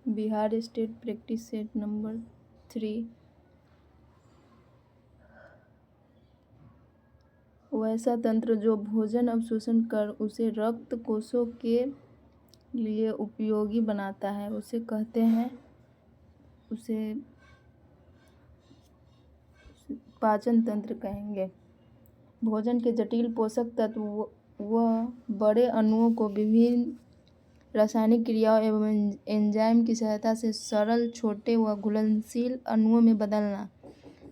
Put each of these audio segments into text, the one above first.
Bihar state practice set number 3। वैसा तंत्र जो भोजन अवशोषण कर उसे रक्त कोशों के लिए उपयोगी बनाता है उसे कहते हैं उसे पाचन तंत्र कहेंगे। भोजन के जटिल पोषक तत्व व बड़े अणुओं को विभिन्न रासायनिक क्रियाओं एवं एंजाइम की सहायता से सरल, छोटे व घुलनशील अणुओं में बदलना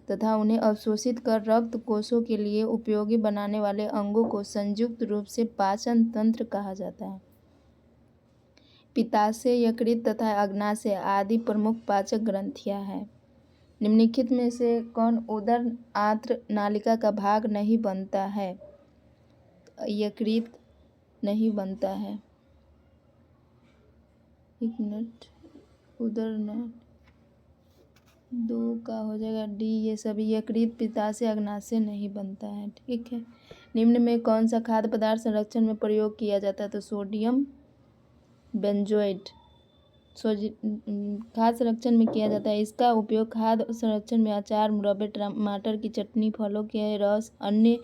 तथा उन्हें अवशोषित कर रक्त कोशों के लिए उपयोगी बनाने वाले अंगों को संयुक्त रूप से पाचन तंत्र कहा जाता है। पित्ताशय, यकृत तथा अग्नाशय आदि प्रमुख पाचक ग्रंथियां हैं। निम्नलिखित में से कौन उदर आंत्र नालिका का भाग नहीं बनता है? यकृत नहीं बनता है। एक मिनट, उदर न 2 का हो जाएगा डी। ये सभी यकृत, पित्ताशय, अग्नाशय नहीं बनता है। ठीक है। निम्न में कौन सा खाद्य पदार्थ संरक्षण में प्रयोग किया जाता है? तो सोडियम बेंजोएट खाद्य संरक्षण में किया जाता है। इसका उपयोग खाद्य संरक्षण में अचार, मुरब्बे, टमाटर की चटनी, फलों के रस, अन्य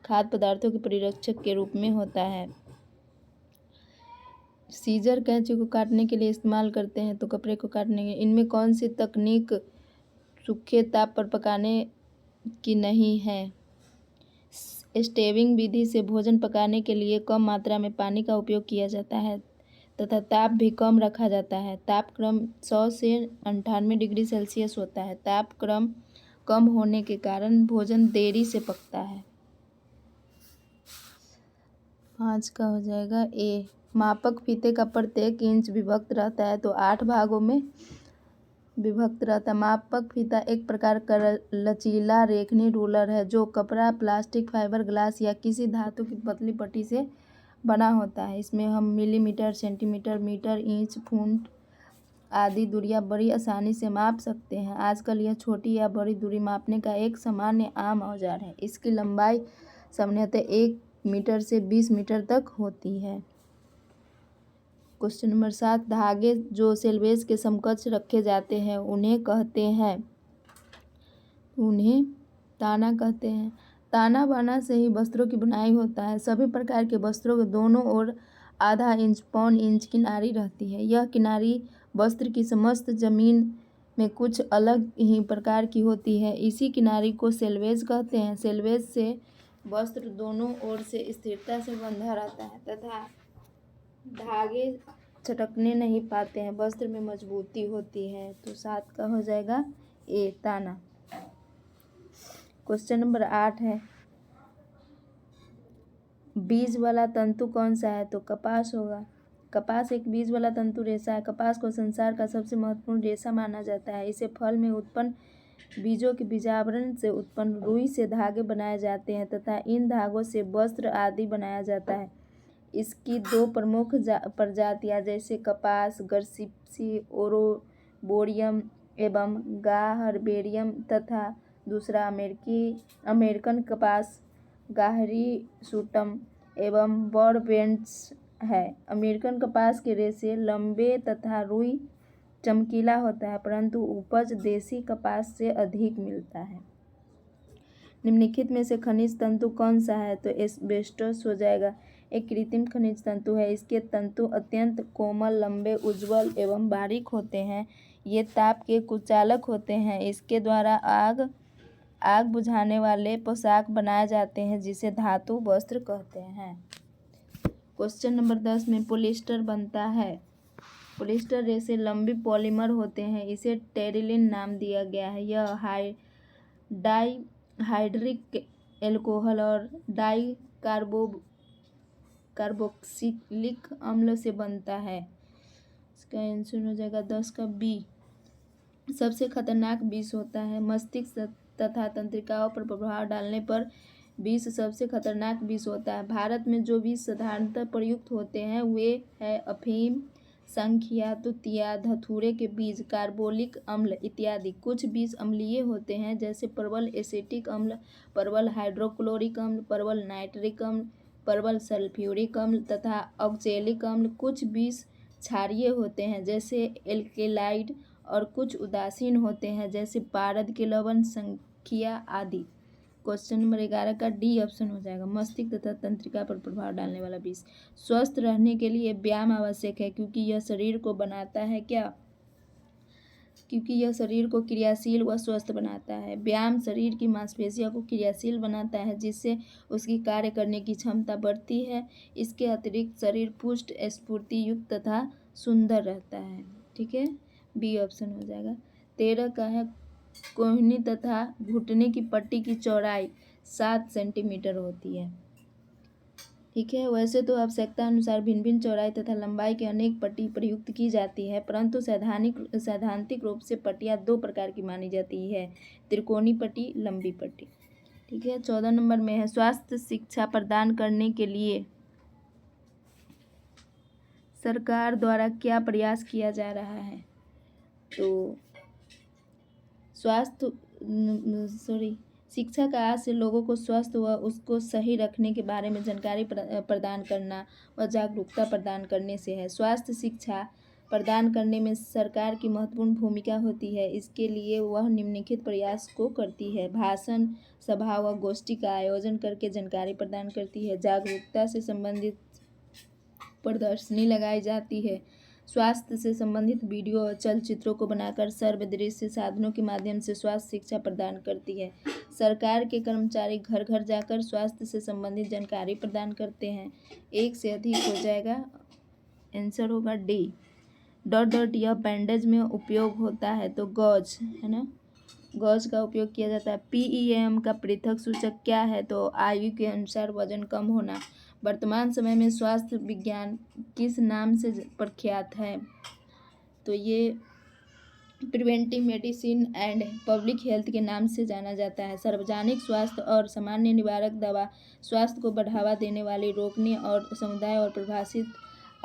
खाद्य पदार्थों के परिरक्षक के रूप में होता है। सीजर कैंची को काटने के लिए इस्तेमाल करते हैं तो कपड़े को काटने के। इनमें कौन सी तकनीक सूखे ताप पर पकाने की नहीं है? स्टेविंग विधि से भोजन पकाने के लिए कम मात्रा में पानी का उपयोग किया जाता है तथा ताप भी कम रखा जाता है। तापक्रम 100 से 98 डिग्री सेल्सियस होता है। तापक्रम कम होने के कारण भोजन देरी से पकता है। 5 का हो जाएगा ए। मापक फीते का प्रत्येक इंच विभक्त रहता है तो 8 भागों में विभक्त रहता है। मापक फीता एक प्रकार का लचीला रेखनी रूलर है जो कपड़ा, प्लास्टिक, फाइबर, ग्लास या किसी धातु की पतली पट्टी से बना होता है। इसमें हम millimetre, centimetre, metre, inch, foot आदि दूरियां बड़ी आसानी से माप सकते हैं। आजकल यह छोटी या बड़ी दूरी मापने का एक सामान्य आम औजार है। इसकी लंबाई सामान्यतः 1 मीटर से 20 मीटर तक होती है। Question number 7। धागे जो सेल्वेज के समकक्ष रखे जाते हैं उन्हें ताना कहते हैं। ताना बाना से ही वस्त्रों की बुनाई होता है। सभी प्रकार के वस्त्रों के दोनों ओर आधा इंच, पौन इंच किनारी रहती है। यह किनारी वस्त्र की समस्त जमीन में कुछ अलग ही प्रकार की होती है। इसी किनारी को सेल्वेज कहते हैं। सेल्वेज से वस्त्र दोनों ओर से स्थिरता से बंधा रहता है तथा धागे छटकने नहीं पाते हैं। वस्त्र में मजबूती होती है। तो 7 का हो जाएगा ए, ताना। क्वेश्चन नंबर 8 है, बीज वाला तंतु कौन सा है? तो कपास होगा। कपास एक बीज वाला तंतु रेशा है। कपास को संसार का सबसे महत्वपूर्ण रेशा माना जाता है। इसे फल में उत्पन्न बीजों के बीजावरण से उत्पन्न रुई से धागे बनाए जाते हैं तथा इन धागों से वस्त्र आदि बनाया जाता है। इसकी 2 प्रमुख प्रजातियां जैसे कपास गर्सिप्सी ओरोबोरियम एवं गाहरबेरियम तथा दूसरा अमेरिकन कपास गाहरीसूटम एवं बॉरबेंड्स है। अमेरिकन कपास के रेशे लंबे तथा रुई चमकीला होता है परंतु उपज देसी कपास से अधिक मिलता है। निम्नलिखित में से खनिज तंतु कौन सा है? तो एस्बेस्टोस हो जाएगा। एक कृत्रिम खनिज तंतु है। इसके तंतु अत्यंत कोमल, लंबे, उज्ज्वल एवं बारीक होते हैं। ये ताप के कुचालक होते हैं। इसके द्वारा आग बुझाने वाले पोशाक बनाए जाते हैं जिसे धातु वस्त्र कहते हैं। क्वेश्चन नंबर 10 में पॉलिएस्टर बनता है। पॉलिएस्टर रेशे लंबी पॉलीमर होते हैं। इसे टेरिलिन नाम दिया गया है। यह डाइहाइड्रिक एल्कोहल और डाई कार्बोक्सिलिक अम्ल से बनता है। इसका आंसर हो जाएगा 10 का बी। सबसे खतरनाक विष होता है। मस्तिष्क तथा तंत्रिकाओं पर प्रभाव डालने पर विष सबसे खतरनाक विष होता है। भारत में जो विष साधारणतः प्रयुक्त होते हैं वे है अफीम, शंख या तुतिया, धतूरे के बीज, कार्बोलिक अम्ल इत्यादि। कुछ विष अम्लीय होते हैं जैसे प्रबल एसिटिक अम्ल, प्रबल हाइड्रोक्लोरिक अम्ल, प्रबल नाइट्रिक अम्ल, प्रबल सल्फ्यूरिक अम्ल तथा ऑक्जेलिक अम्ल। कुछ विष क्षारीय होते हैं जैसे एल्केलाइड और कुछ उदासीन होते हैं जैसे पारद के लवण, संख्या आदि। क्वेश्चन नंबर 11 का डी ऑप्शन हो जाएगा। मस्तिष्क तथा तंत्रिका पर प्रभाव डालने वाला विष। स्वस्थ रहने के लिए व्यायाम आवश्यक है क्योंकि यह शरीर को बनाता है क्या? क्योंकि यह शरीर को क्रियाशील व स्वस्थ बनाता है। व्यायाम शरीर की मांसपेशियों को क्रियाशील बनाता है जिससे उसकी कार्य करने की क्षमता बढ़ती है। इसके अतिरिक्त शरीर पुष्ट, स्फूर्ति युक्त तथा सुंदर रहता है। ठीक है, बी ऑप्शन हो जाएगा। 13 का है कोहनी तथा घुटने की पट्टी की चौड़ाई 7 सेंटीमीटर होती है। ठीक है, वैसे तो आवश्यकता अनुसार भिन्न भिन्न चौड़ाई तथा लंबाई के अनेक पट्टी प्रयुक्त की जाती है, परंतु सैद्धांतिक रूप से पट्टियाँ 2 प्रकार की मानी जाती है, त्रिकोणीय पट्टी, लंबी पट्टी। ठीक है, 14 नंबर में है स्वास्थ्य शिक्षा प्रदान करने के लिए सरकार द्वारा क्या प्रयास किया जा रहा है? तो शिक्षा का आज से लोगों को स्वस्थ व उसको सही रखने के बारे में जानकारी प्रदान करना व जागरूकता प्रदान करने से है। स्वास्थ्य शिक्षा प्रदान करने में सरकार की महत्वपूर्ण भूमिका होती है। इसके लिए वह निम्नलिखित प्रयास को करती है। भाषण, सभा व गोष्ठी का आयोजन करके जानकारी प्रदान करती है। जागरूकता से संबंधित प्रदर्शनी लगाई जाती है। स्वास्थ्य से संबंधित वीडियो और चलचित्रों को बनाकर सर्वदृश्य साधनों के माध्यम से स्वास्थ्य शिक्षा प्रदान करती है। सरकार के कर्मचारी घर घर जाकर स्वास्थ्य से संबंधित जानकारी प्रदान करते हैं। एक से अधिक हो जाएगा, आंसर होगा डी। डॉट डॉट यह बैंडेज में उपयोग होता है तो गॉज है ना, गॉज का उपयोग किया जाता है। PEM का पृथक सूचक क्या है? तो आयु के अनुसार वजन कम होना। वर्तमान समय में स्वास्थ्य विज्ञान किस नाम से प्रख्यात है? तो ये preventive medicine and public health के नाम से जाना जाता है। सार्वजनिक स्वास्थ्य और सामान्य निवारक दवा स्वास्थ्य को बढ़ावा देने वाली, रोकने और समुदाय और प्रभावित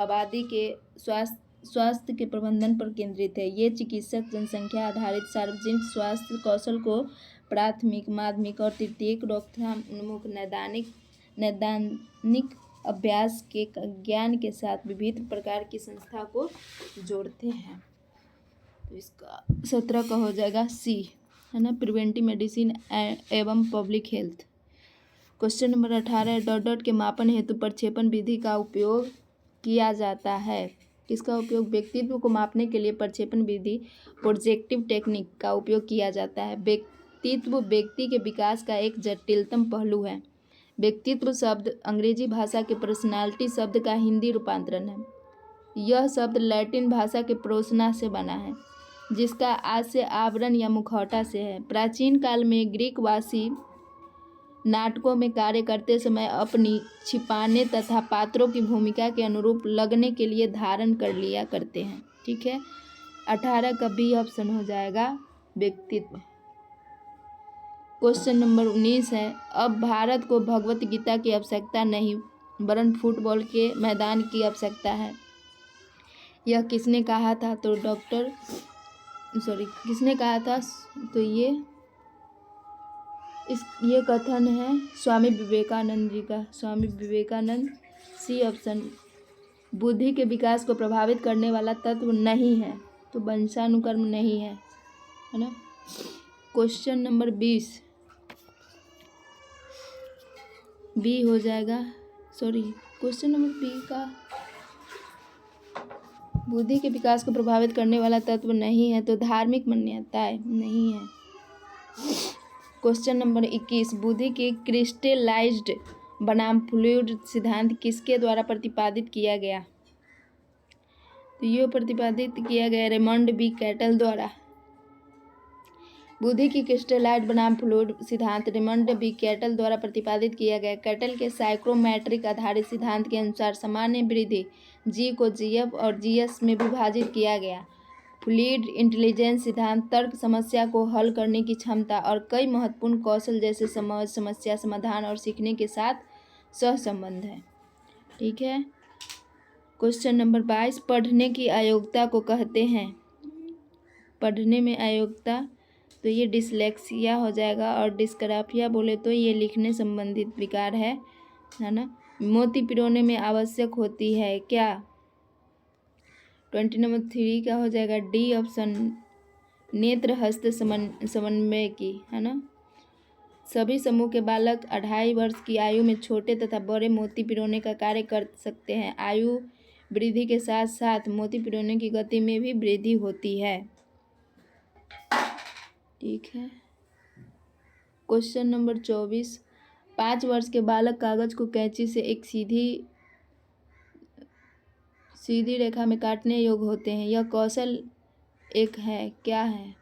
आबादी के स्वास्थ्य के प्रबंधन पर केंद्रित है। ये चिकित्सक जनसंख्या आधारित सार्वजनिक स्वास्थ्य कौशल को प्राथमिक, माध्यमिक और तृतीयक रोकथाम उन्मुख नैदानिक अभ्यास के ज्ञान के साथ विविध प्रकार की संस्था को जोड़ते हैं। तो इसका 17 का हो जाएगा सी है ना, प्रिवेंटिव मेडिसिन एवं public health. Question number 18 dot dot के मापन हेतु प्रक्षेपण विधि का उपयोग किया जाता है। किसका उपयोग? व्यक्तित्व को मापने के लिए प्रक्षेपण विधि प्रोजेक्टिव टेक्निक का उपयोग किया जाता है। व्यक्तित्व व्यक्ति के विकास का एक जटिलतम पहलू है। व्यक्तित्व शब्द अंग्रेजी भाषा के पर्सनालिटी शब्द का हिंदी रूपांतरण है। यह शब्द लैटिन भाषा के प्रोसना से बना है जिसका आज से आवरण या मुखौटा से है। प्राचीन काल में ग्रीकवासी नाटकों में कार्य करते समय अपनी छिपाने तथा पात्रों की भूमिका के अनुरूप लगने के लिए धारण कर लिया करते हैं। ठीक है, 18 का बी ऑप्शन हो जाएगा व्यक्तित्व। क्वेश्चन नंबर 19 है अब भारत को भगवत गीता की आवश्यकता नहीं वरन फुटबॉल के मैदान की आवश्यकता है। यह किसने कहा था? तो किसने कहा था? तो ये कथन है स्वामी विवेकानंद जी का। स्वामी विवेकानंद। C option. बुद्धि के विकास को प्रभावित करने वाला तत्व नहीं है तो वंशानुक्रम नहीं है ना। क्वेश्चन नंबर 20 बी हो जाएगा। क्वेश्चन नंबर बी का बुद्धि के विकास को प्रभावित करने वाला तत्व नहीं है तो धार्मिक मान्यताएं नहीं है। क्वेश्चन नंबर 21 बुद्धि की क्रिस्टलाइज्ड बनाम फ्लूइड सिद्धांत किसके द्वारा प्रतिपादित किया गया? तो ये प्रतिपादित किया गया रेमंड बी कैटल द्वारा। बुद्धि की क्रिस्टलाइज्ड बनाम फ्लूइड सिद्धांत रेमंड बी कैटल द्वारा प्रतिपादित किया गया। कैटल के साइक्रोमेट्रिक आधारित सिद्धांत के अनुसार सामान्य वृद्धि जी को जीएफ और जीएस में विभाजित किया गया। फ्लूइड इंटेलिजेंस सिद्धांत तर्क समस्या को हल करने की क्षमता और कई महत्वपूर्ण कौशल जैसे समझ, समस्या समाधान और सीखने के साथ सहसंबंध है। ठीक है, क्वेश्चन नंबर 22 पढ़ने की अयोग्यता को कहते हैं। पढ़ने में अयोग्यता तो ये डिसलेक्सिया हो जाएगा और डिस्ग्राफिया बोले तो ये लिखने संबंधित विकार है ना। मोती पिरोने में आवश्यक होती है क्या? 20 नंबर 3 का हो जाएगा डी ऑप्शन, नेत्र हस्त समन्वय की, है ना। सभी समूह के बालक 2.5 वर्ष की आयु में छोटे तथा बड़े मोती पिरोने का कार्य कर सकते हैं। आयु वृद्धि के साथ साथ मोती पिरोने की गति में भी वृद्धि होती है। ठीक है। क्वेश्चन नंबर 24, 5 वर्ष के बालक कागज को कैंची से एक सीधी रेखा में काटने योग्य होते हैं। यह कौशल एक है, क्या है?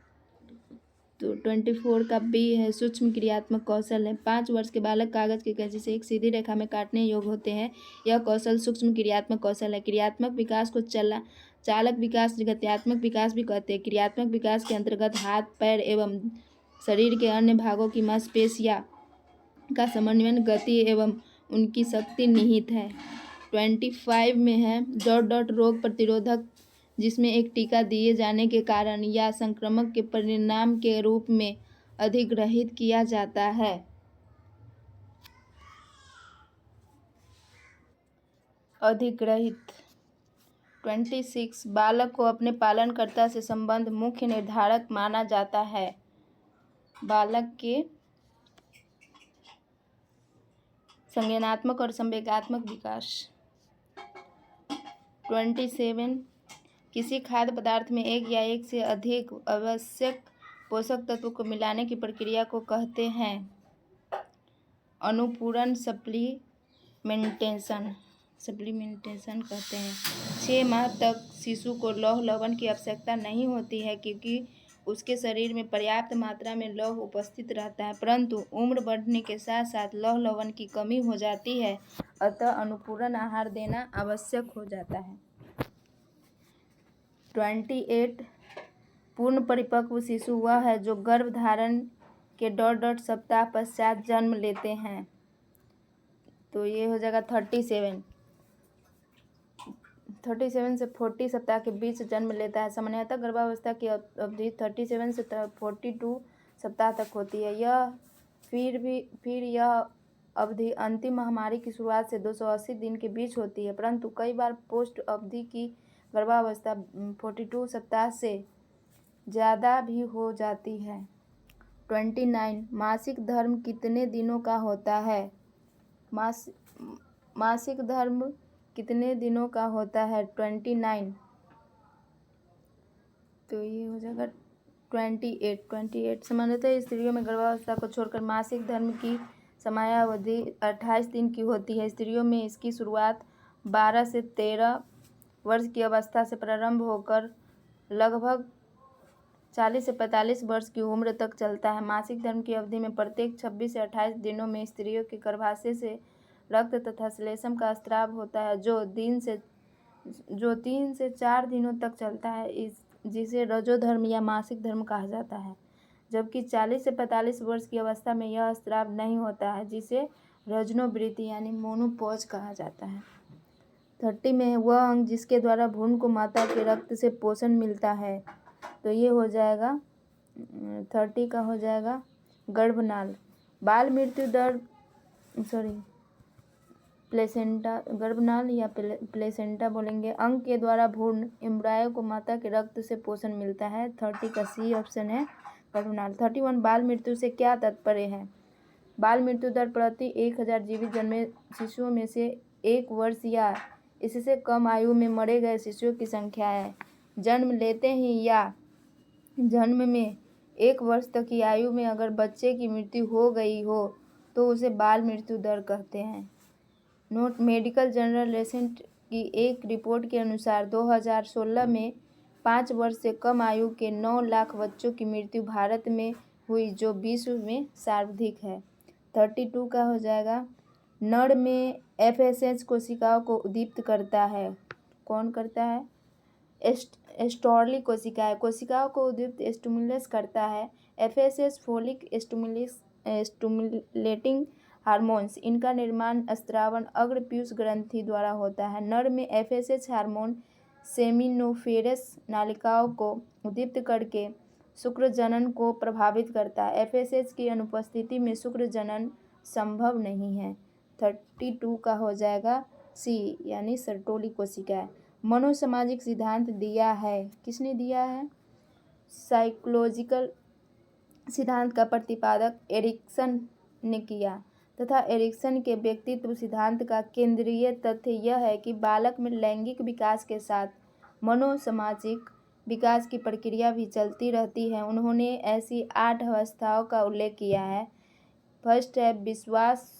तो 24 का बी है, सूक्ष्म क्रियात्मक कौशल है। 5 वर्ष के बालक कागज की कैंची से एक सीधी रेखा में काटने योग्य होते हैं। यह कौशल सूक्ष्म क्रियात्मक कौशल है। क्रियात्मक विकास को चालक विकास, गत्यात्मक विकास भी कहते हैं। क्रियात्मक विकास के अंतर्गत हाथ, पैर एवं शरीर के अन्य भागों की मांसपेशियां का समन्वय, गति एवं उनकी शक्ति निहित है। 25 में है रोग प्रतिरोधक, जिसमें एक टीका दिए जाने के कारण या संक्रमण के परिणाम के रूप में अधिग्रहित किया जाता है। अधिग्रहित। 26, बालक को अपने पालनकर्ता से संबंध मुख्य निर्धारक माना जाता है। बालक के संज्ञानात्मक और संवेगात्मक विकास। 27, किसी खाद्य पदार्थ में एक या एक से अधिक आवश्यक पोषक तत्व को मिलाने की प्रक्रिया को कहते हैं अनुपूरण, सप्लीमेंटेशन कहते हैं। 6 माह तक शिशु को लौह लवण की आवश्यकता नहीं होती है, क्योंकि उसके शरीर में पर्याप्त मात्रा में लौह उपस्थित रहता है, परंतु उम्र बढ़ने के साथ साथ लौह लवण की कमी हो जाती है, अतः अनुपूरक आहार देना आवश्यक हो जाता है। 28, पूर्ण परिपक्व शिशु वह है जो गर्भधारण के 1.5 सप्ताह पश्चात जन्म लेते हैं। तो ये हो जाएगा 37 से 40 सप्ताह के बीच जन्म लेता है। सामान्यतः गर्भावस्था की अवधि 37 से 42 सप्ताह तक होती है। फिर यह अवधि अंतिम महामारी की शुरुआत से 280 दिन के बीच होती है, परंतु कई बार पोस्ट अवधि की गर्भावस्था 42 सप्ताह से ज़्यादा भी हो जाती है। 29, मासिक धर्म कितने दिनों का होता है? मासिक धर्म कितने दिनों का होता है? 29। तो ये हो जाएगा 28। सामान्यतः स्त्रियों में गर्भावस्था को छोड़कर मासिक धर्म की समयावधि 28 दिन की होती है। स्त्रियों में इसकी शुरुआत 12 से 13 वर्ष की अवस्था से प्रारंभ होकर लगभग 40 से 45 वर्ष की उम्र तक चलता है। मासिक धर्म की अवधि में प्रत्येक 26 से 28 दिनों में स्त्रियों के गर्भाशय से रक्त तथा श्लेष्म का स्राव होता है, जो 3 से 4 दिनों तक चलता है, जिसे रजोधर्म या मासिक धर्म कहा जाता है। जबकि 40 से 45 वर्ष की अवस्था में यह स्राव नहीं होता है, जिसे रजनोवृत्ति यानी मोनोपॉज कहा जाता है। 30 में वह अंग जिसके द्वारा भ्रूण को माता के रक्त से पोषण मिलता है। तो ये हो जाएगा 30 का हो जाएगा गर्भनाल। बाल मृत्यु दर गर्भनाल या प्लेसेंटा बोलेंगे। अंग के द्वारा भ्रूण एम्ब्रायो को माता के रक्त से पोषण मिलता है। 30 का सी ऑप्शन है गर्भनाल। 31, बाल मृत्यु से क्या तात्पर्य है? बाल मृत्यु दर प्रति 1000 जीवित जन्मे शिशुओं में से 1 वर्ष या इससे कम आयु में मरे गए शिशुओं की संख्या है। जन्म लेते ही या जन्म में 1 वर्ष तक की आयु में अगर बच्चे की मृत्यु हो गई हो तो उसे बाल मृत्यु दर कहते हैं। नोट, मेडिकल जर्नल रेसेंट की एक रिपोर्ट के अनुसार 2016 में 5 वर्ष से कम आयु के 9 लाख बच्चों की मृत्यु भारत में हुई, जो विश्व में सर्वाधिक है। 32 का हो जाएगा नर में FSH कोशिकाओं को उद्दीपित करता है। कौन करता है? एस्टर्ली कोशिकाओं को उद्दीपित स्टिमुलेट करता है। FSH फोलिक स्टिमुलेटिंग हार्मोन्स, इनका निर्माण स्रावन अग्र पीयूष ग्रंथि द्वारा होता है। नर में FSH हार्मोन सेमिनोफेरस नालिकाओं को उद्दीपित करके शुक्र जनन को प्रभावित करता है। FSH की अनुपस्थिति में शुक्र जनन संभव नहीं है। 32 का हो जाएगा सी यानी सर्टोली कोशिका। मनोसामाजिक सिद्धांत दिया है? किसने दिया है? साइकोलॉजिकल सिद्धांत का प्रतिपादक एरिक्सन ने किया तथा एरिक्सन के व्यक्तित्व सिद्धांत का केंद्रीय तथ्य यह है कि बालक में लैंगिक विकास के साथ मनोसामाजिक विकास की प्रक्रिया भी चलती रहती है। उन्होंने ऐसी 8 अवस्थाओं का उल्लेख किया है। फर्स्ट है विश्वास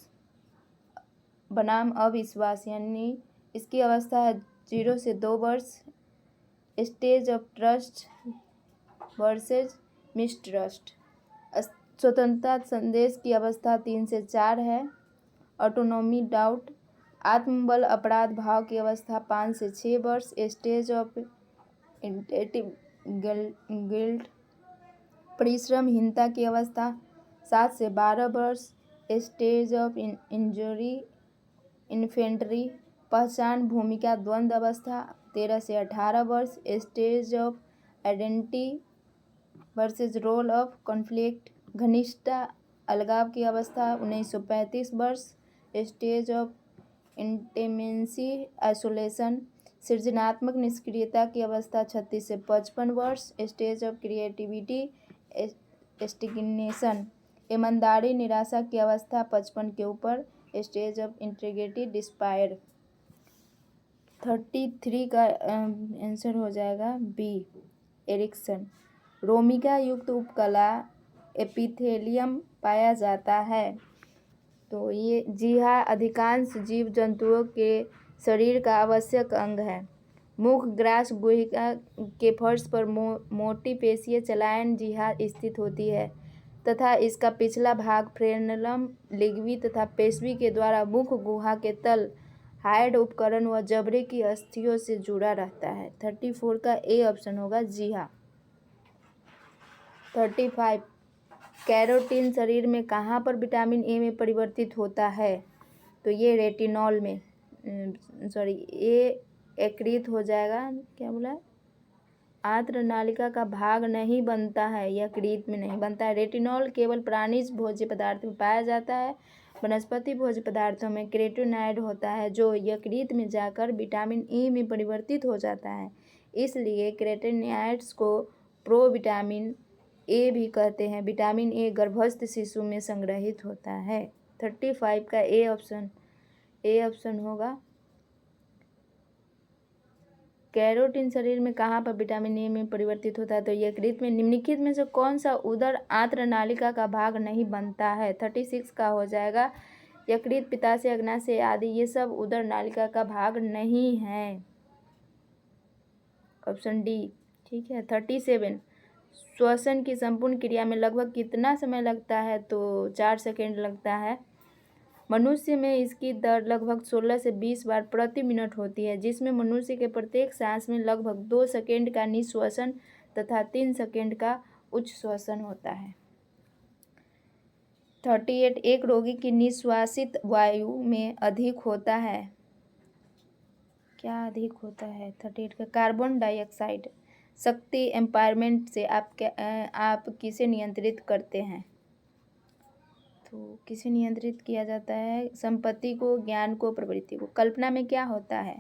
बनाम अविश्वास, यानी इसकी अवस्था है 0 से 2 वर्ष। Stage of trust versus mistrust. स्वतंत्रता संदेश की अवस्था 3 से 4 है। Autonomy doubt. आत्मबल अपराध भाव की अवस्था 5 से 6 वर्ष। स्टेज ऑफ इंटेटिव गिल्ट परिश्रमहीनता की अवस्था 7 से 12 वर्ष। स्टेज ऑफ इंजरी इन्फेंट्री पहचान भूमिका द्वंद्व अवस्था 13 से 18 वर्ष। Stage of identity versus role of conflict घनिष्ठता अलगाव की अवस्था 1935 वर्ष। स्टेज ऑफ इंटेमेंसी आइसोलेशन सृजनात्मक निष्क्रियता की अवस्था 36 से 55 वर्ष। स्टेज ऑफ क्रिएटिविटी स्टिग्नेशन ईमानदारी निराशा की अवस्था 55 के ऊपर। Stage of integrity डिस्पायर। 33 का आंसर हो जाएगा बी एरिक्सन। रोमिका युक्त उपकला एपिथेलियम पाया जाता है। तो ये जी हाँ, अधिकांश जीव जंतुओं के शरीर का आवश्यक अंग है। मुख ग्रास गुहिका के फर्श पर मोटी पेशीय चलायन जिहा स्थित होती है तथा इसका पिछला भाग फ्रेनलम लिग्वी तथा पेशवी के द्वारा मुख गुहा के तल हाइड उपकरण व जबड़े की अस्थियों से जुड़ा रहता है। 34 का ए ऑप्शन होगा जी हाँ। 35 कैरोटीन शरीर में कहाँ पर विटामिन ए में परिवर्तित होता है? तो ये रेटिनॉल में ए यकृत हो जाएगा। क्या बोला? आंत्र नालिका का भाग नहीं बनता है, यकृत में नहीं बनता है। रेटिनॉल केवल प्राणिज भोज्य पदार्थ में पाया जाता है। वनस्पति भोज्य पदार्थों में केरोटिनॉइड होता है जो यकृत में जाकर विटामिन ई में परिवर्तित हो जाता है। इसलिए केरोटिनॉइड्स को प्रोविटामिन ए भी कहते हैं। विटामिन ए गर्भस्थ शिशु में संग्रहित होता है। 35 का ए ऑप्शन होगा। कैरोटीन शरीर में कहाँ पर विटामिन ए में परिवर्तित होता है? तो यकृत में। निम्नलिखित में से कौन सा उदर आंत्र नालिका का भाग नहीं बनता है? 36 का हो जाएगा यकृत, पित्ताशय, अग्नाशय आदि ये सब उदर नालिका का भाग नहीं है। ऑप्शन डी ठीक है। 37 श्वसन की संपूर्ण क्रिया में लगभग कितना समय लगता है? तो 4 सेकेंड लगता है। मनुष्य में इसकी दर लगभग 16 से 20 बार प्रति मिनट होती है, जिसमें मनुष्य के प्रत्येक सांस में लगभग 2 सेकेंड का निश्वसन तथा 3 सेकेंड का उच्च श्वसन होता है। 38 एक रोगी की निश्वासित वायु में अधिक होता है। क्या अधिक होता है? 38 का कार्बन डाइऑक्साइड। शक्ति एम्पावरमेंट से आप किसे नियंत्रित करते हैं? तो किसे नियंत्रित किया जाता है? संपत्ति को, ज्ञान को, प्रवृत्ति को। कल्पना में क्या होता है?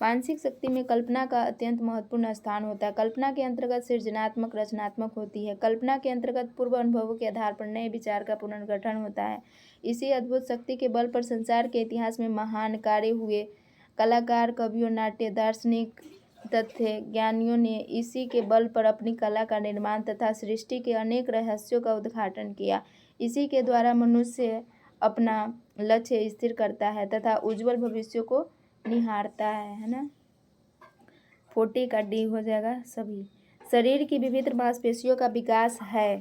मानसिक शक्ति में कल्पना का अत्यंत महत्वपूर्ण स्थान होता है। कल्पना के अंतर्गत सृजनात्मक रचनात्मक होती है। कल्पना के अंतर्गत पूर्व अनुभवों के आधार पर नए विचार का पुनर्गठन होता है। इसी अद्भुत शक्ति के बल पर संसार के इतिहास में महान कार्य हुए। कलाकार, कवियों, नाट्य, दार्शनिक तथ्य ज्ञानियों ने इसी के बल पर अपनी कला का निर्माण तथा सृष्टि के अनेक रहस्यों का उद्घाटन किया। इसी के द्वारा मनुष्य अपना लक्ष्य स्थिर करता है तथा उज्जवल भविष्य को निहारता है ना। 40 का डी हो जाएगा सभी। शरीर की विभिन्न मांसपेशियों का विकास है।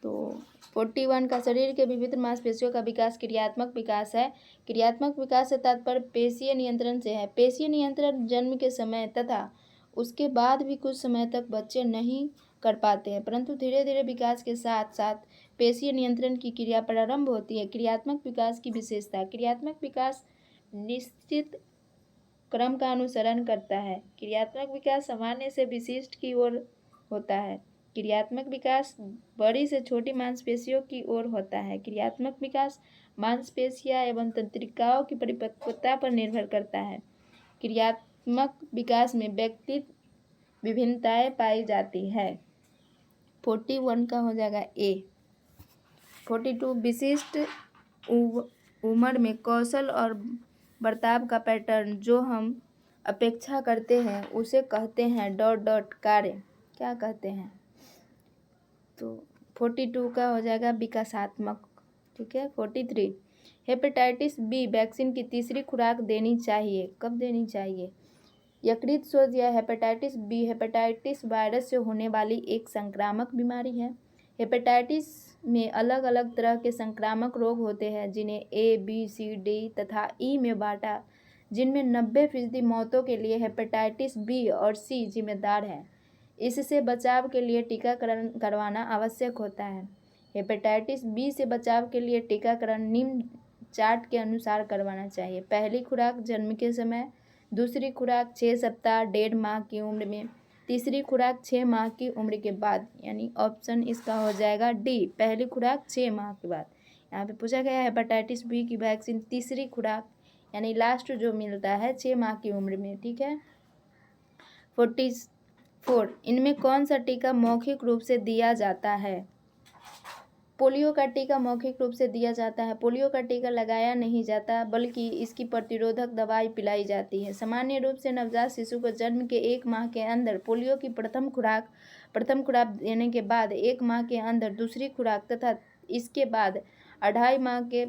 तो 41 का शरीर के विभिन्न मांसपेशियों का विकास क्रियात्मक विकास है। क्रियात्मक विकास से तात्पर्य पेशीय नियंत्रण से है। पेशीय नियंत्रण जन्म के समय तथा उसके बाद भी कुछ समय तक बच्चे नहीं कर पाते हैं, परंतु धीरे धीरे विकास के साथ साथ पेशीय नियंत्रण की क्रिया प्रारंभ होती है। क्रियात्मक विकास की विशेषता। क्रियात्मक विकास निश्चित क्रम का अनुसरण करता है। क्रियात्मक विकास सामान्य से विशिष्ट की ओर होता है। क्रियात्मक विकास बड़ी से छोटी मांसपेशियों की ओर होता है। क्रियात्मक विकास मांसपेशियां एवं तंत्रिकाओं की परिपक्वता पर निर्भर करता है। संज्ञानात्मक विकास में व्यक्तित्व विभिन्नताएं पाई जाती है। 41 का हो जाएगा ए। 42 विशिष्ट उम्र में कौशल और बर्ताव का पैटर्न जो हम अपेक्षा करते हैं उसे कहते हैं कार्य। क्या कहते हैं? तो 42 का हो जाएगा विकासात्मक। ठीक है। 43 हेपेटाइटिस बी वैक्सीन की तीसरी खुराक देनी चाहिए। कब देनी चाहिए? यकृत शोथ या हेपेटाइटिस बी हेपेटाइटिस वायरस से होने वाली एक संक्रामक बीमारी है। हेपेटाइटिस में अलग अलग तरह के संक्रामक रोग होते हैं जिन्हें ए, बी, सी, डी तथा ई में बांटा, जिनमें 90% मौतों के लिए हेपेटाइटिस बी और सी जिम्मेदार है। इससे बचाव के लिए टीकाकरण करवाना आवश्यक होता है। हेपेटाइटिस बी से बचाव के लिए टीकाकरण निम्न चार्ट के अनुसार करवाना चाहिए। पहली खुराक जन्म के समय, दूसरी खुराक 6 सप्ताह 1.5 माह की उम्र में, तीसरी खुराक 6 माह की उम्र के बाद, यानी ऑप्शन इसका हो जाएगा डी, पहली खुराक 6 माह के बाद। यहाँ पे पूछा गया है हेपेटाइटिस बी की वैक्सीन तीसरी खुराक यानी लास्ट जो मिलता है 6 माह की उम्र में। ठीक है। 44 इनमें कौन सा टीका मौखिक रूप से दिया जाता है? पोलियो का टीका मौखिक रूप से दिया जाता है। पोलियो का टीका लगाया नहीं जाता बल्कि इसकी प्रतिरोधक दवाई पिलाई जाती है। सामान्य रूप से नवजात शिशु को जन्म के 1 माह के अंदर पोलियो की प्रथम खुराक देने के बाद 1 माह के अंदर दूसरी खुराक तथा इसके बाद 2.5 माह के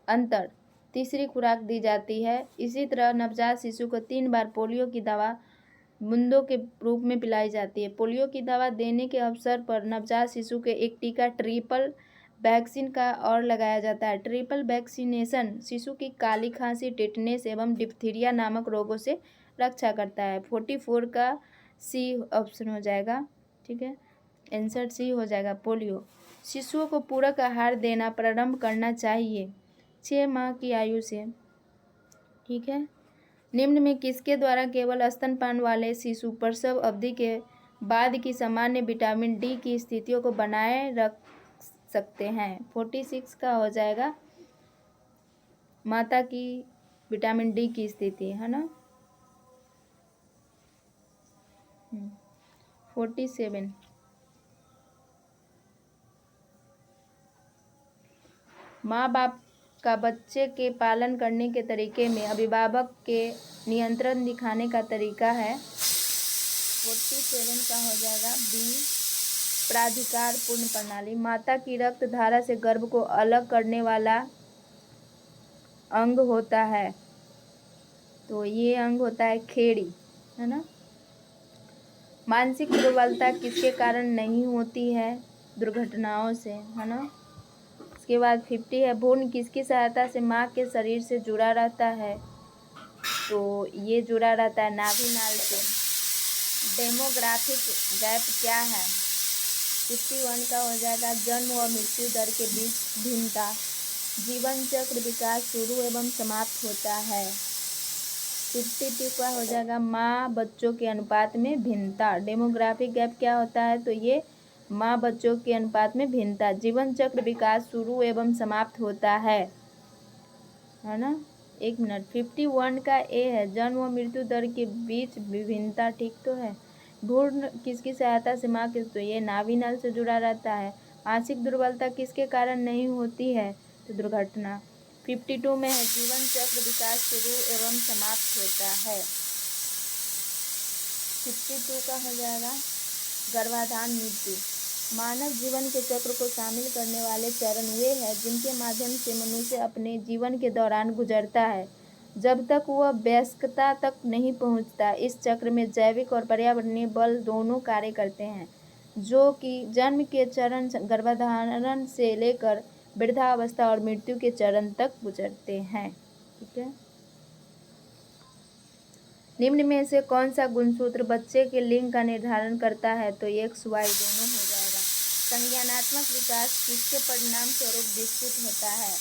अंतर तीसरी खुराक दी जाती है। इसी तरह नवजात शिशु को 3 बार पोलियो की दवा बूंदों के रूप में पिलाई जाती है। पोलियो की दवा देने के अवसर पर नवजात शिशु के एक टीका ट्रिपल वैक्सीन का और लगाया जाता है। ट्रिपल वैक्सीनेशन शिशु की काली खांसी, टिटनेस एवं डिप्थीरिया नामक रोगों से रक्षा करता है। 44 का सी ऑप्शन हो जाएगा। ठीक है। आंसर सी हो जाएगा पोलियो। शिशुओं को पूरक आहार देना प्रारंभ करना चाहिए 6 माह की आयु से। ठीक है। निम्न में किसके द्वारा केवल स्तनपान वाले शिशु प्रसव अवधि के बाद की सामान्य विटामिन डी की स्थितियों को बनाए रख सकते हैं? 46 का हो जाएगा माता की विटामिन डी की स्थिति, है ना। 47 माँ बाप का बच्चे के पालन करने के तरीके में अभिभावक के नियंत्रण दिखाने का तरीका है। 47 का हो जाएगा बी, प्राधिकार पूर्ण प्रणाली। माता की रक्त धारा से गर्भ को अलग करने वाला अंग होता है, तो ये अंग होता है खेड़ी, है ना। मानसिक दुर्बलता किसके कारण नहीं होती है? दुर्घटनाओं से, है ना। इसके बाद 50 है भ्रूण किसकी सहायता से माँ के शरीर से जुड़ा रहता है? तो ये जुड़ा रहता है नाभि नाल से। डेमोग्राफिक गैप क्या है? 51 का हो जाएगा जन्म व मृत्यु दर के बीच भिन्नता। जीवन चक्र विकास शुरू एवं समाप्त होता है। 52 का हो जाएगा माँ बच्चों के अनुपात में भिन्नता। डेमोग्राफिक गैप क्या होता है? तो ये माँ बच्चों के अनुपात में भिन्नता। जीवन चक्र विकास शुरू एवं समाप्त होता है ना। 1 मिनट। 51 का ए है जन्म व मृत्यु दर के बीच विभिन्नता। ठीक तो है। भ्रूण किसकी सहायता से माँ के? तो ये नाभि नल से जुड़ा रहता है। मानसिक दुर्बलता किसके कारण नहीं होती है? तो दुर्घटना। 52 में है जीवन चक्र विकास शुरू एवं समाप्त होता है। 52 का हो जाएगा गर्भाधान मृत्यु। मानव जीवन के चक्र को शामिल करने वाले चरण वे हैं जिनके माध्यम से मनुष्य अपने जीवन के दौरान गुजरता है जब तक वह वयस्कता तक नहीं पहुंचता। इस चक्र में जैविक और पर्यावरणीय बल दोनों कार्य करते हैं जो कि जन्म के चरण, गर्भधारण से लेकर वृद्धावस्था और मृत्यु के चरण तक गुजरते हैं। ठीक है। निम्न में से कौन सा गुणसूत्र बच्चे के लिंग का निर्धारण करता है? तो एक्स वाई दोनों हो जाएगा। संज्ञानात्मक विकास किसके परिणाम स्वरूप विकसित होता है?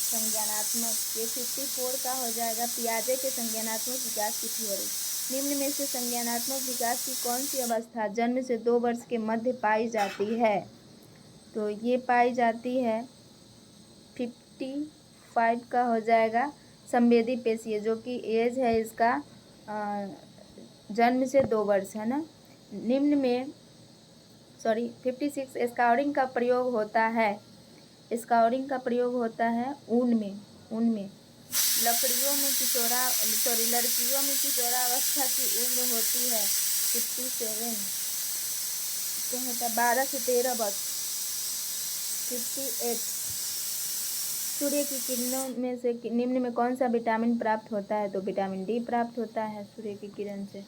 संज्ञानात्मक। ये 54 का हो जाएगा पियाजे के संज्ञानात्मक विकास की थ्योरी। निम्न में से संज्ञानात्मक विकास की कौन सी अवस्था जन्म से 2 वर्ष के मध्य पाई जाती है? तो ये पाई जाती है 55 का हो जाएगा संवेदी पेशीय, जो कि एज है इसका जन्म से 2 वर्ष, है ना। निम्न में 56 स्काउरिंग का प्रयोग होता है। स्काउरिंग का प्रयोग होता है ऊन में लड़कियों में किशोरावस्था की उम्र होती है 57, क्या होता है 12 से 13 वर्ष। 58 सूर्य की किरणों में से निम्न में कौन सा विटामिन प्राप्त होता है? तो विटामिन डी प्राप्त होता है सूर्य की किरण से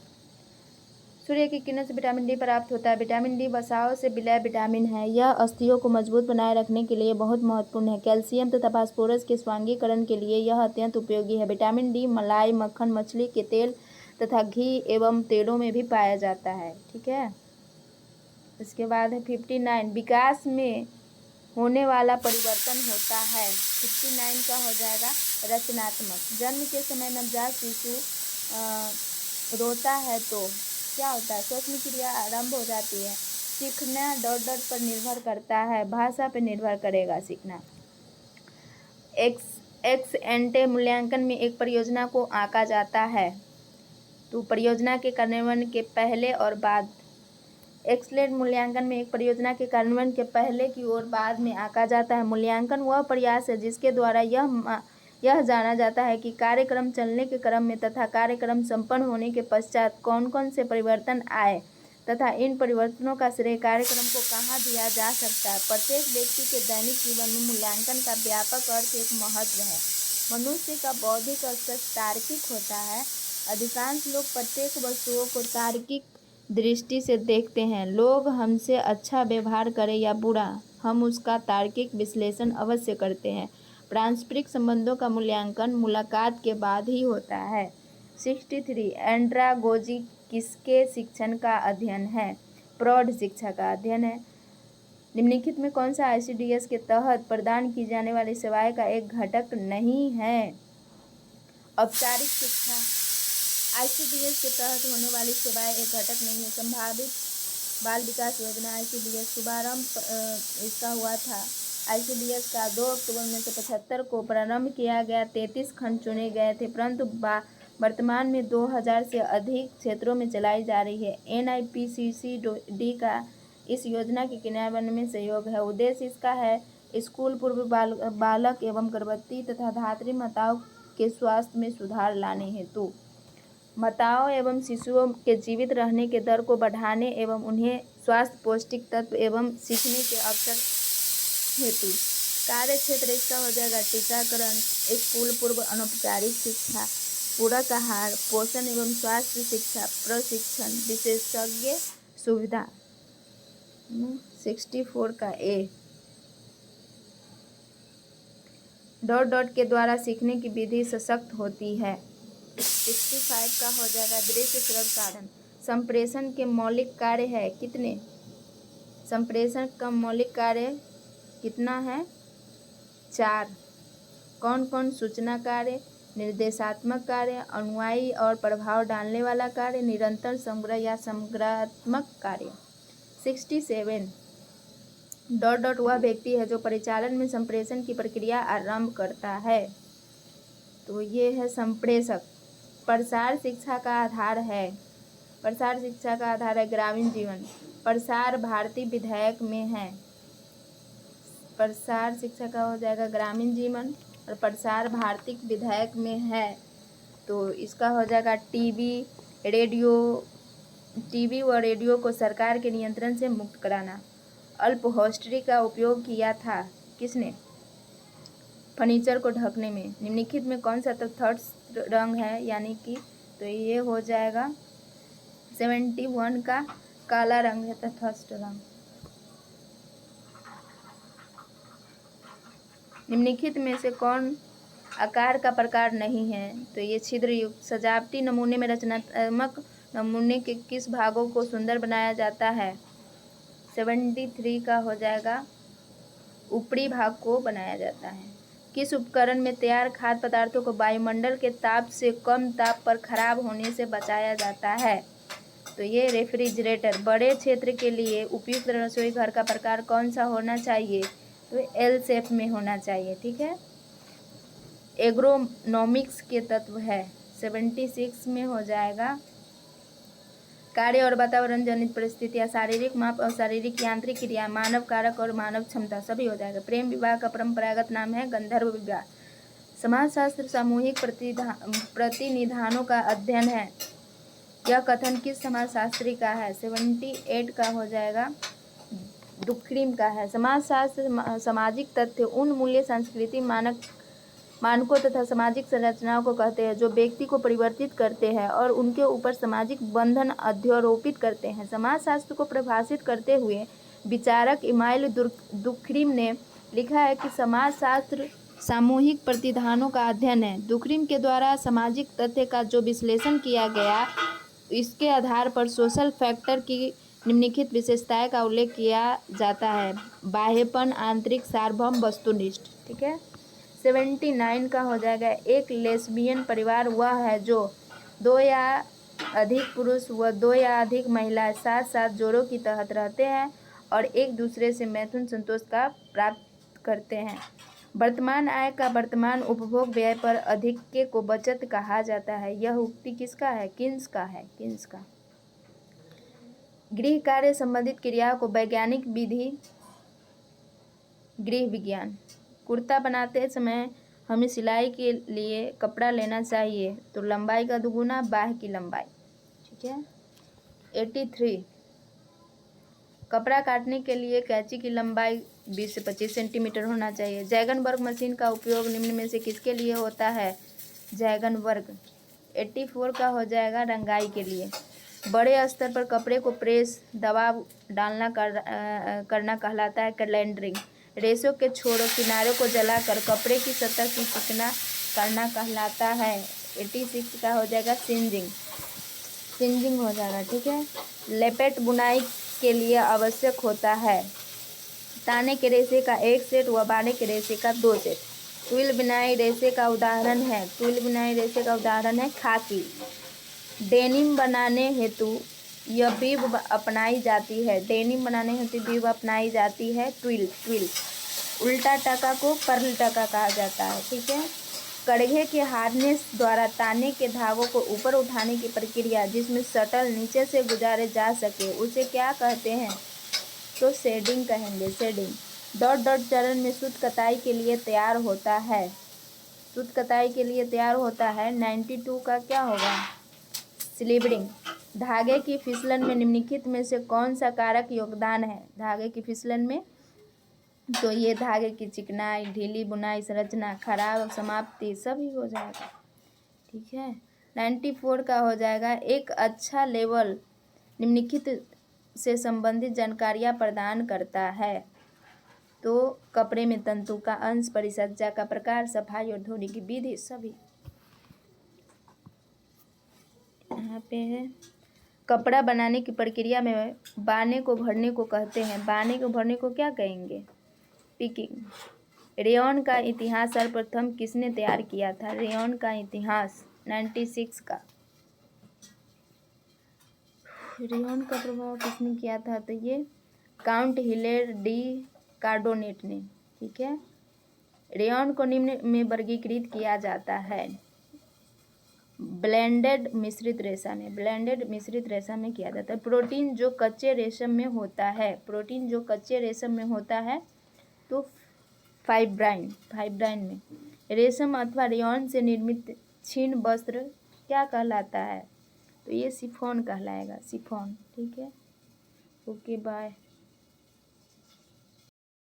विटामिन डी प्राप्त होता है। विटामिन डी वसाओं से विलय विटामिन है। यह अस्थियों को मजबूत बनाए रखने के लिए बहुत महत्वपूर्ण है। कैल्शियम तथा फास्फोरस के स्वांगीकरण के लिए यह अत्यंत उपयोगी है। विटामिन डी मलाई, मक्खन, मछली के तेल तथा घी एवं तेलों में भी पाया जाता है। ठीक है। इसके बाद है 59 विकास में होने वाला परिवर्तन होता है। 59 का हो जाएगा रचनात्मक। जन्म के समय नवजात शिशु रोता है तो क्या होता है? श्वसन क्रिया आरंभ हो जाती है। सीखना डॉट पर निर्भर करता है, भाषा पर निर्भर करेगा सीखना। एक्स एंटे मूल्यांकन में एक परियोजना को आंका जाता है। तो परियोजना के कार्यान्वयन के पहले और बाद। एक्सलेट मूल्यांकन में एक परियोजना के कार्यान्वयन के पहले की ओर बाद में आंका जाता है। मूल्यांकन वह प्रयास है जिसके द्वारा यह जाना जाता है कि कार्यक्रम चलने के क्रम में तथा कार्यक्रम संपन्न होने के पश्चात कौन कौन से परिवर्तन आए तथा इन परिवर्तनों का श्रेय कार्यक्रम को कहाँ दिया जा सकता है। प्रत्येक व्यक्ति के दैनिक जीवन में मूल्यांकन का व्यापक अर्थ एक महत्व है। मनुष्य का बौद्धिक स्तर तार्किक होता है। अधिकांश लोग प्रत्येक वस्तुओं को तार्किक दृष्टि से देखते हैं। लोग हमसे अच्छा व्यवहार करें या बुरा, हम उसका तार्किक विश्लेषण अवश्य करते हैं। पारस्परिक संबंधों का मूल्यांकन मुलाकात के बाद ही होता है। 63 एंड्रागोजी किसके शिक्षण का अध्ययन है? प्रौढ़ शिक्षा का अध्ययन है। निम्नलिखित में कौन सा ICDS के तहत प्रदान की जाने वाली सेवाएं का एक घटक नहीं है? औपचारिक शिक्षा ICDS के तहत होने वाली सेवाएं एक घटक नहीं है। संभावित बाल विकास योजना ICDS शुभारंभ इसका हुआ था। ICDS का 2 अक्टूबर 1975 को प्रारंभ किया गया। 33 खंड चुने गए थे, परंतु वर्तमान में 2000 से अधिक क्षेत्रों में चलाई जा रही है। NIPCCD का इस योजना के क्रियान्वयन में सहयोग है। उद्देश्य इसका है स्कूल पूर्व बालक एवं गर्भवती तथा धात्री माताओं के स्वास्थ्य में सुधार लाने हेतु माताओं एवं शिशुओं के जीवित रहने के दर को बढ़ाने एवं उन्हें स्वास्थ्य पौष्टिक तत्व एवं सीखने के अवसर हेतु। कार्य क्षेत्र इसका हो जाएगा टीकाकरण, स्कूल पूर्व अनौपचारिक शिक्षा, पूरक आहार, पोषण एवं स्वास्थ्य शिक्षा, प्रशिक्षण, विशेषज्ञ सुविधा। 64 का A डॉट के द्वारा सीखने की विधि सशक्त होती है। 65 का हो जाएगा दृश्य श्रव्य साधन। संप्रेषण के मौलिक कार्य है कितने? संप्रेषण का मौलिक कार्य कितना है? 4। कौन कौन? सूचना कार्य, निर्देशात्मक कार्य, अनुयायी और प्रभाव डालने वाला कार्य, निरंतर संग्रह या संग्रहात्मक कार्य। 67 डॉट वह व्यक्ति है जो परिचालन में संप्रेषण की प्रक्रिया आरंभ करता है। तो ये है संप्रेषक। प्रसार शिक्षा का आधार है। प्रसार शिक्षा का आधार है ग्रामीण जीवन। प्रसार भारतीय विधायक में है। प्रसार शिक्षा का हो जाएगा ग्रामीण जीवन और प्रसार भारतीय विधायक में है। तो इसका हो जाएगा टीवी व रेडियो को सरकार के नियंत्रण से मुक्त कराना। अल्पहोस्ट्री का उपयोग किया था किसने? फर्नीचर को ढकने में। निम्नलिखित में कौन सा तटस्थ रंग है? यानी कि तो ये हो जाएगा 71 का काला रंग है तटस्थ रंग। निम्नलिखित में से कौन आकार का प्रकार नहीं है? तो ये छिद्र युक्त। सजावटी नमूने में रचनात्मक नमूने के किस भागों को सुंदर बनाया जाता है? 73 का हो जाएगा ऊपरी भाग को बनाया जाता है। किस उपकरण में तैयार खाद्य पदार्थों को वायुमंडल के ताप से कम ताप पर खराब होने से बचाया जाता है? तो ये रेफ्रिजरेटर। बड़े क्षेत्र के लिए उपयुक्त रसोई घर का प्रकार कौन सा होना चाहिए? तो L शेप में होना चाहिए। ठीक है। एग्रोनॉमिक्स के तत्व है 76 में हो जाएगा कार्य और वातावरण जनित परिस्थितियाँ, शारीरिक माप और शारीरिक यांत्रिक क्रिया, मानव कारक और मानव क्षमता, सभी हो जाएगा। प्रेम विवाह का परंपरागत नाम है गंधर्व विवाह। समाजशास्त्र सामूहिक प्रतिनिधानों का अध्ययन है। यह कथन किस समाजशास्त्री का है? 78 का हो जाएगा डुक्रीम का है। समाजशास्त्र सामाजिक तथ्य उन मूल्य, सांस्कृतिक मानकों तथा सामाजिक संरचनाओं को कहते हैं जो व्यक्ति को परिवर्तित करते हैं और उनके ऊपर सामाजिक बंधन अध्यारोपित करते हैं। समाजशास्त्र को परिभाषित करते हुए विचारक इमाइल दुक्रीम ने लिखा है कि समाजशास्त्र सामूहिक प्रतिधानों का अध्ययन है। दुक्रीम के द्वारा सामाजिक तथ्य का जो विश्लेषण किया गया, इसके आधार पर सोशल फैक्टर की निम्नलिखित विशेषताएं का उल्लेख किया जाता है। बाह्यपन, आंतरिक सार्वभौम, वस्तुनिष्ठ। ठीक है। 79 का हो जाएगा एक लेस्बियन परिवार वह है जो 2 या अधिक पुरुष व 2 या अधिक महिलाएं साथ साथ जोड़ों की तहत रहते हैं और एक दूसरे से मैथुन संतोष का प्राप्त करते हैं। वर्तमान आय का वर्तमान उपभोग व्यय पर अधिक्य को बचत कहा जाता है। यह उक्ति किसका है? किन्स का है। किन्स का। गृह कार्य संबंधित क्रियाओं को वैज्ञानिक विधि गृह विज्ञान। कुर्ता बनाते समय हमें सिलाई के लिए कपड़ा लेना चाहिए तो लंबाई का दुगुना, बाह की लंबाई। ठीक है। 83 कपड़ा काटने के लिए कैंची की लंबाई 20 से 25 सेंटीमीटर होना चाहिए। जैगनबर्ग मशीन का उपयोग निम्न में से किसके लिए होता है? जैगनबर्ग। 84 का हो जाएगा रंगाई के लिए। बड़े स्तर पर कपड़े को प्रेस दबाव डालना करना कहलाता है कैलेंडरिंग। रेशों के छोरों किनारों को जलाकर कपड़े की सतह की चिकना करना कहलाता है। 86 का हो जाएगा सिंजिंग। सिंजिंग हो जाएगा। ठीक है। लेपेट बुनाई के लिए आवश्यक होता है ताने के रेशे का 1 सेट व बाने के रेशे का 2 सेट। ट्विल बुनाई रेशे का उदाहरण है। ट्विल बुनाई रेशे का उदाहरण है खाकी। डेनिम बनाने हेतु यह बीब अपनाई जाती है। डेनिम बनाने हेतु बीब अपनाई जाती है ट्विल। ट्विल। उल्टा टका को पर्ल टका कहा जाता है। ठीक है। कड़घे के हार्नेस द्वारा ताने के धागों को ऊपर उठाने की प्रक्रिया जिसमें शटल नीचे से गुजारे जा सके उसे क्या कहते हैं? तो शेडिंग कहेंगे। शेडिंग। डॉट डॉट चरण में सूत कताई के लिए तैयार होता है। सूत कताई के लिए तैयार होता है। 92 का क्या होगा? स्लीवरिंग। धागे की फिसलन में निम्नलिखित में से कौन सा कारक योगदान है? धागे की फिसलन में तो ये धागे की चिकनाई, ढीली बुनाई, संरचना, खराब समाप्ति सभी हो जाएगा। ठीक है। 94 का हो जाएगा एक अच्छा लेवल निम्नलिखित से संबंधित जानकारियाँ प्रदान करता है। तो कपड़े में तंतु का अंश, परिसज्जा का प्रकार, सफाई और धोने की विधि सभी। यहाँ पे है कपड़ा बनाने की प्रक्रिया में बाने को भरने को कहते हैं। बाने को भरने को क्या कहेंगे? पिकिंग। रेयॉन का इतिहास सर्वप्रथम किसने तैयार किया था? रेयॉन का इतिहास 96 का। रेयॉन का प्रभाव किसने किया था? तो ये काउंट हिलेर डी कार्डोनेट ने। ठीक है। रेयॉन को निम्न में वर्गीकृत किया जाता है। ब्लेंडेड मिश्रित रेशा में। ब्लेंडेड मिश्रित रेशा में किया जाता है। प्रोटीन जो कच्चे रेशम में होता है। प्रोटीन जो कच्चे रेशम में होता है तो फाइब्राइन। फाइब्राइन में। रेशम अथवा रेयॉन से निर्मित क्षीण वस्त्र क्या कहलाता है? तो ये शिफॉन कहलाएगा। शिफॉन। ठीक है। Okay bye.